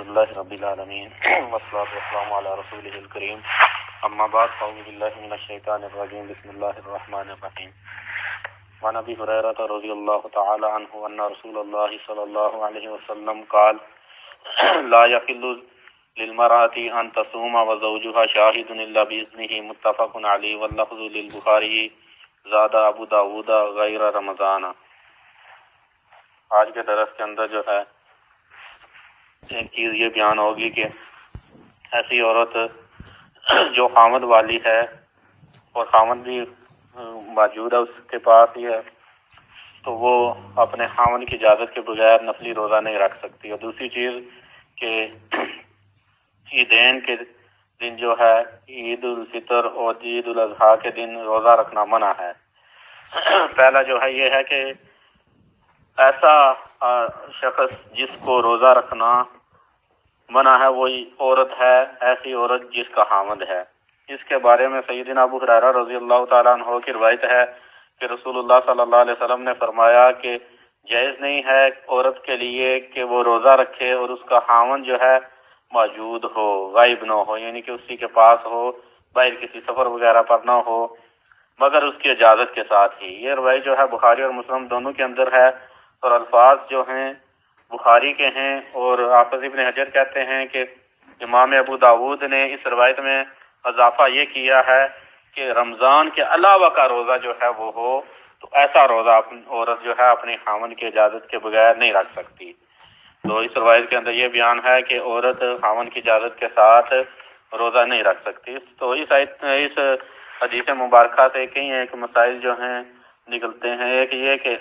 اللہ رب العالمین والصلاة والسلام علی رسولہ الکریم اما بعد فاعوذ باللہ من الشیطان الرجیم بسم اللہ الرحمن الرحیم وعن ابی ہریرہ رضی اللہ تعالی عنہ ان رسول اللہ صلی اللہ علیہ وسلم قال لا يحل للمرأة ان تصوم وزوجها شاہد الا باذنہ متفق علیہ واللفظ للبخاری زاد ابو داود غیر رمضان۔ آج کے درس کے اندر جو ہے ایک چیز یہ بیان ہوگی کہ ایسی عورت جو خامد والی ہے اور خامد بھی موجود ہے اس کے پاس ہی ہے تو وہ اپنے خامد کی اجازت کے بغیر نفلی روزہ نہیں رکھ سکتی۔ اور دوسری چیز کہ عیدین کے دن جو ہے عید الفطر اور عید الاضحیٰ کے دن روزہ رکھنا منع ہے۔ پہلا جو ہے یہ ہے کہ ایسا شخص جس کو روزہ رکھنا منع ہے وہی عورت ہے، ایسی عورت جس کا خامد ہے۔ اس کے بارے میں سیدنا ابو ہریرہ رضی اللہ تعالیٰ عنہ کی روایت ہے کہ رسول اللہ صلی اللہ علیہ وسلم نے فرمایا کہ جائز نہیں ہے عورت کے لیے کہ وہ روزہ رکھے اور اس کا خامد جو ہے موجود ہو، غائب نہ ہو، یعنی کہ اسی کے پاس ہو، باہر کسی سفر وغیرہ پر نہ ہو، مگر اس کی اجازت کے ساتھ ہی۔ یہ روایت جو ہے بخاری اور مسلم دونوں کے اندر ہے اور الفاظ جو ہیں بخاری کے ہیں، اور حافظ ابن حجر کہتے ہیں کہ امام ابو داود نے اس روایت میں اضافہ یہ کیا ہے کہ رمضان کے علاوہ کا روزہ جو ہے وہ ہو تو ایسا روزہ عورت جو ہے اپنی خامن کی اجازت کے بغیر نہیں رکھ سکتی۔ تو اس روایت کے اندر یہ بیان ہے کہ عورت خامن کی اجازت کے ساتھ روزہ نہیں رکھ سکتی۔ تو اس حدیث مبارکہ سے کئی ایک مسائل جو ہیں نکلتے ہیں۔ ایک یہ کہ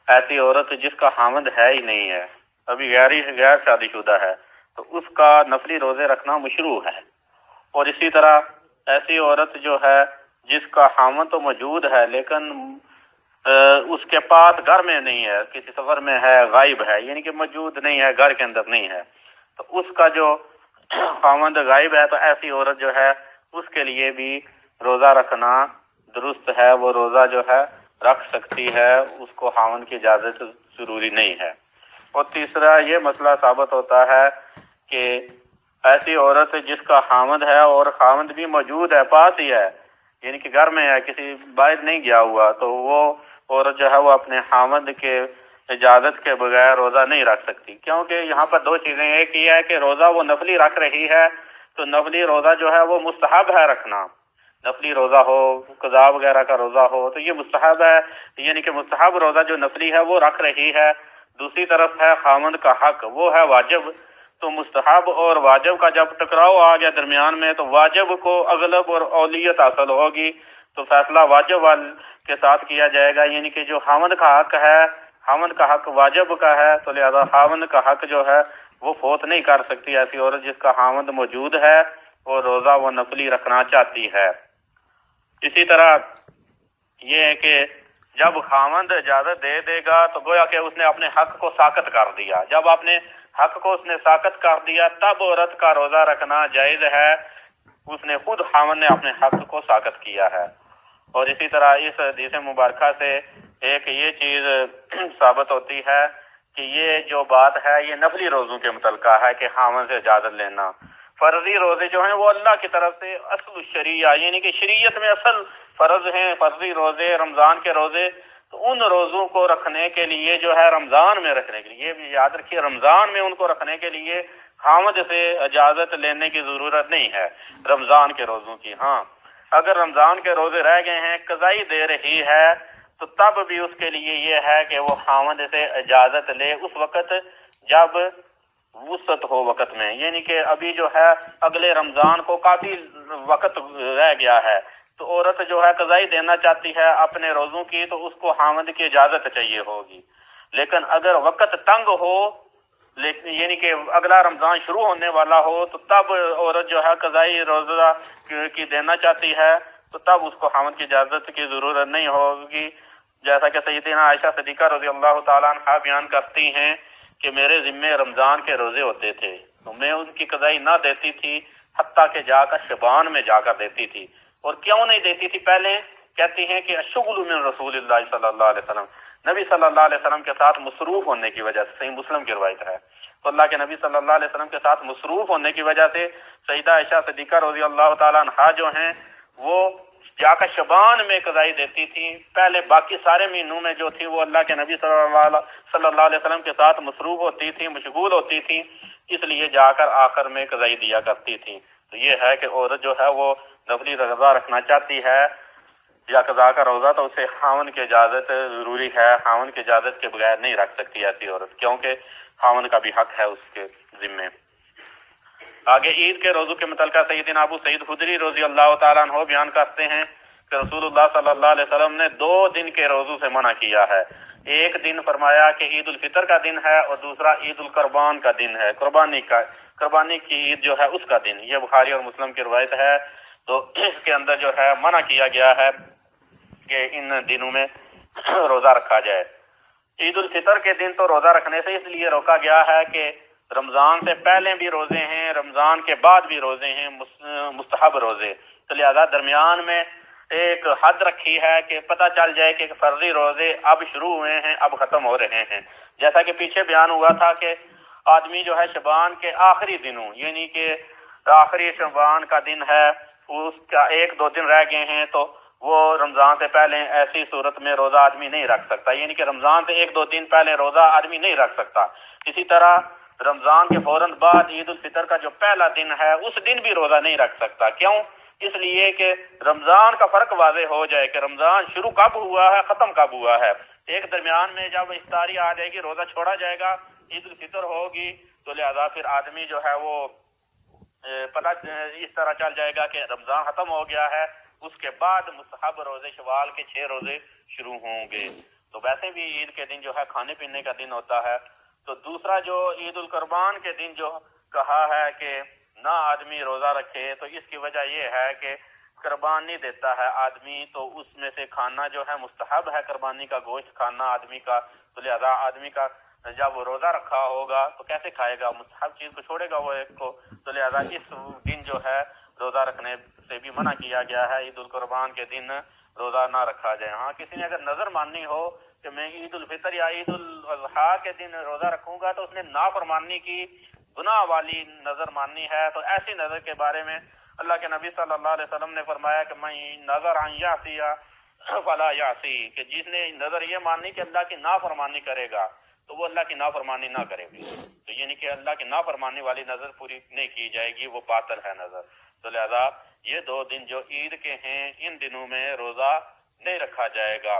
ایسی عورت جس کا خامد ہے ہی نہیں ہے، ابھی غیر شادی شدہ ہے، تو اس کا نفلی روزے رکھنا مشروع ہے۔ اور اسی طرح ایسی عورت جو ہے جس کا خامد تو موجود ہے لیکن اس کے پاس گھر میں نہیں ہے، کسی سفر میں ہے، غائب ہے، یعنی کہ موجود نہیں ہے، گھر کے اندر نہیں ہے، تو اس کا جو خامد غائب ہے تو ایسی عورت جو ہے اس کے لیے بھی روزہ رکھنا درست ہے، وہ روزہ جو ہے رکھ سکتی ہے، اس کو خامد کی اجازت ضروری نہیں ہے۔ اور تیسرا یہ مسئلہ ثابت ہوتا ہے کہ ایسی عورت جس کا خامد ہے اور خامد بھی موجود ہے، پاس ہی ہے، یعنی کہ گھر میں ہے، کسی باہر نہیں گیا ہوا، تو وہ عورت جو ہے وہ اپنے خامد کے اجازت کے بغیر روزہ نہیں رکھ سکتی، کیونکہ یہاں پر دو چیزیں، ایک یہ ہے کہ روزہ وہ نفلی رکھ رہی ہے تو نفلی روزہ جو ہے وہ مستحب ہے رکھنا، نفلی روزہ ہو، قضاء وغیرہ کا روزہ ہو تو یہ مستحب ہے، یعنی کہ مستحب روزہ جو نفلی ہے وہ رکھ رہی ہے۔ دوسری طرف ہے خامند کا حق، وہ ہے واجب، تو مستحب اور واجب کا جب ٹکراؤ آ گیا درمیان میں تو واجب کو اغلب اور اولیت حاصل ہوگی، تو فیصلہ واجب کے ساتھ کیا جائے گا، یعنی کہ جو خامند کا حق ہے، خامند کا حق واجب کا ہے، تو لہذا خامند کا حق جو ہے وہ فوت نہیں کر سکتی ایسی عورت جس کا خامند موجود ہے اور روزہ وہ نفلی رکھنا چاہتی ہے۔ اسی طرح یہ ہے کہ جب خامند اجازت دے گا تو گویا کہ اس نے اپنے حق کو ساقط کر دیا، جب اپنے حق کو اس نے ساقط کر دیا تب عورت کا روزہ رکھنا جائز ہے، اس نے خود خامند نے اپنے حق کو ساقط کیا ہے۔ اور اسی طرح اس حدیث مبارکہ سے ایک یہ چیز ثابت ہوتی ہے کہ یہ جو بات ہے یہ نفلی روزوں کے متعلقہ ہے کہ خامند سے اجازت لینا۔ فرضی روزے جو ہیں وہ اللہ کی طرف سے اصل الشریعہ، یعنی کہ شریعت میں اصل فرض ہیں فرضی روزے، رمضان کے روزے، تو ان روزوں کو رکھنے کے لیے جو ہے رمضان میں رکھنے کے لیے، یہ بھی یاد رکھیے رمضان میں ان کو رکھنے کے لیے خامد سے اجازت لینے کی ضرورت نہیں ہے رمضان کے روزوں کی۔ ہاں اگر رمضان کے روزے رہ گئے ہیں، قضائی دے رہی ہے، تو تب بھی اس کے لیے یہ ہے کہ وہ خامد سے اجازت لے اس وقت جب وسعت ہو وقت میں، یعنی کہ ابھی جو ہے اگلے رمضان کو کافی وقت رہ گیا ہے تو عورت جو ہے قضائی دینا چاہتی ہے اپنے روزوں کی تو اس کو خامد کی اجازت چاہیے ہوگی۔ لیکن اگر وقت تنگ ہو، یعنی کہ اگلا رمضان شروع ہونے والا ہو، تو تب عورت جو ہے قضائی روزہ کی دینا چاہتی ہے تو تب اس کو خامد کی اجازت کی ضرورت نہیں ہوگی، جیسا کہ سیدنا عائشہ صدیقہ رضی اللہ تعالیٰ عنہا بیان کرتی ہیں کہ میرے ذمے رمضان کے روزے ہوتے تھے تو میں ان کی قضائی نہ دیتی تھی حتیٰ کہ جا کر شبان میں جا کر دیتی تھی۔ اور کیوں نہیں دیتی تھی پہلے؟ کہتی ہیں کہ الشغل من رسول اللہ صلی اللہ علیہ وسلم، نبی صلی اللہ علیہ وسلم کے ساتھ مصروف ہونے کی وجہ سے، صحیح مسلم کی روایت ہے، تو اللہ کے نبی صلی اللہ علیہ وسلم کے ساتھ مصروف ہونے کی وجہ سے سیدہ عائشہ صدیقہ رضی اللہ تعالیٰ عنہا جو ہیں وہ جا کر شبان میں قضائی دیتی تھیں، پہلے باقی سارے مہینوں میں جو تھی وہ اللہ کے نبی صلی اللہ علیہ وسلم کے ساتھ مصروف ہوتی تھیں، مشغول ہوتی تھیں، اس لیے جا کر آخر میں قضائی دیا کرتی تھیں۔ تو یہ ہے کہ عورت جو ہے وہ نفلی روزہ رکھنا چاہتی ہے یا قضا کا روزہ تو اسے خاوند کی اجازت ضروری ہے، خاوند کی اجازت کے بغیر نہیں رکھ سکتی ایسی عورت، کیونکہ خاوند کا بھی حق ہے اس کے ذمے۔ آگے عید کے روزوں کے متعلقہ سیدنا ابو سعید خدری رضی اللہ تعالیٰ عنہ بیان کرتے ہیں کہ رسول اللہ صلی اللہ علیہ وسلم نے 2 دن کے روزوں سے منع کیا ہے۔ ایک دن فرمایا کہ عید الفطر کا دن ہے اور دوسرا عید القربان کا دن ہے، قربانی کی عید جو ہے اس کا دن۔ یہ بخاری اور مسلم کی روایت ہے۔ تو اس کے اندر جو ہے منع کیا گیا ہے کہ ان دنوں میں روزہ رکھا جائے۔ عید الفطر کے دن تو روزہ رکھنے سے اس لیے روکا گیا ہے کہ رمضان سے پہلے بھی روزے ہیں، رمضان کے بعد بھی روزے ہیں، مستحب روزے، تو لہذا درمیان میں ایک حد رکھی ہے کہ پتہ چل جائے کہ فرضی روزے اب شروع ہوئے ہیں، اب ختم ہو رہے ہیں۔ جیسا کہ پیچھے بیان ہوا تھا کہ آدمی جو ہے شعبان کے آخری دنوں، یعنی کہ آخری شعبان کا دن ہے، اس کا 1-2 دن رہ گئے ہیں، تو وہ رمضان سے پہلے ایسی صورت میں روزہ آدمی نہیں رکھ سکتا، یعنی کہ رمضان سے 1-2 دن پہلے روزہ آدمی نہیں رکھ سکتا۔ اسی طرح رمضان کے فوراً بعد عید الفطر کا جو پہلا دن ہے اس دن بھی روزہ نہیں رکھ سکتا۔ کیوں؟ اس لیے کہ رمضان کا فرق واضح ہو جائے کہ رمضان شروع کب ہوا ہے، ختم کب ہوا ہے۔ ایک درمیان میں جب افطاری آ جائے گی، روزہ چھوڑا جائے گا، عید الفطر ہوگی، تو لہذا پھر آدمی جو ہے وہ پتہ اس طرح چل جائے گا کہ رمضان ختم ہو گیا ہے، اس کے بعد مستحب روزے شوال کے 6 روزے شروع ہوں گے۔ تو ویسے بھی عید کے دن جو ہے کھانے پینے کا دن ہوتا ہے۔ تو دوسرا جو عید القربان کے دن جو کہا ہے کہ نہ آدمی روزہ رکھے، تو اس کی وجہ یہ ہے کہ قربانی دیتا ہے آدمی، تو اس میں سے کھانا جو ہے مستحب ہے، قربانی کا گوشت کھانا آدمی کا، تو لہذا آدمی کا جب وہ روزہ رکھا ہوگا تو کیسے کھائے گا، مستحب چیز کو چھوڑے گا وہ ایک کو، تو لہذا اس دن جو ہے روزہ رکھنے سے بھی منع کیا گیا ہے۔ عید القربان کے دن روزہ نہ رکھا جائے۔ ہاں کسی نے اگر نظر ماننی ہو کہ میں عید الفطر یا عید الاضحیٰ کے دن روزہ رکھوں گا، تو اس نے نافرمانی کی، گناہ والی نظر ماننی ہے، تو ایسی نظر کے بارے میں اللہ کے نبی صلی اللہ علیہ وسلم نے فرمایا کہ میں نظر ان یعصی فلا یعصی، کہ جس نے نظر یہ ماننی کہ اللہ کی نافرمانی کرے گا تو وہ اللہ کی نافرمانی نہ کرے گی، تو یعنی کہ اللہ کی نافرمانی والی نظر پوری نہیں کی جائے گی، وہ باطل ہے نظر۔ تو لہذا یہ 2 دن جو عید کے ہیں ان دنوں میں روزہ نہیں رکھا جائے گا۔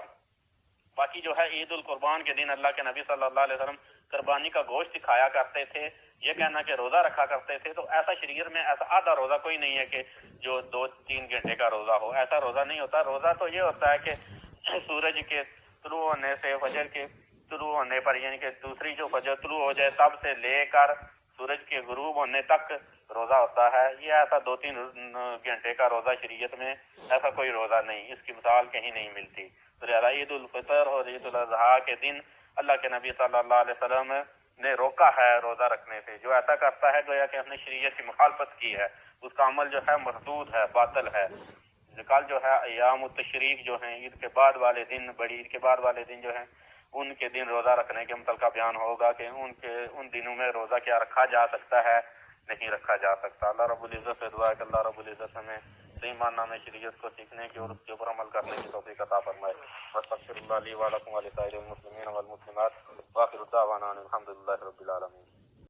باقی جو ہے عید القربان کے دن اللہ کے نبی صلی اللہ علیہ وسلم قربانی کا گوشت کھایا کرتے تھے، یہ کہنا کہ روزہ رکھا کرتے تھے، تو ایسا شریعت میں ایسا آدھا روزہ کوئی نہیں ہے کہ جو 2-3 گھنٹے کا روزہ ہو، ایسا روزہ نہیں ہوتا۔ روزہ تو یہ ہوتا ہے کہ سورج کے طلوع ہونے سے فجر کے طلوع ہونے پر، یعنی کہ دوسری جو فجر طلوع ہو جائے تب سے لے کر سورج کے غروب ہونے تک روزہ ہوتا ہے۔ یہ ایسا 2-3 گھنٹے کا روزہ شریعت میں ایسا کوئی روزہ نہیں، اس کی مثال کہیں نہیں ملتی۔ تو لہذا عید الفطر اور عید الاضحیٰ کے دن اللہ کے نبی صلی اللہ علیہ وسلم نے روکا ہے روزہ رکھنے سے۔ جو ایسا کرتا ہے گویا کہ اپنے شریعت کی مخالفت کی ہے، اس کا عمل جو ہے مردود ہے، باطل ہے۔ کل جو ہے ایام التشریق جو ہیں، عید کے بعد والے دن، بڑی عید کے بعد والے دن جو ہیں، ان کے دن روزہ رکھنے کے متعلقہ بیان ہوگا کہ ان دنوں میں روزہ کیا رکھا جا سکتا ہے، نہیں رکھا جا سکتا۔ اللہ رب العزت سے دعا ہے کہ اللہ رب العزت ہمیں صحیح معنی میں شریعت کو سیکھنے کی اور اس کے اوپر عمل کرنے کی توفیق عطا فرمائے۔ واستغفر اللہ لی ولکم ولسائر المسلمین والمسلمات، وآخر دعوانا الحمد للہ رب العالمین۔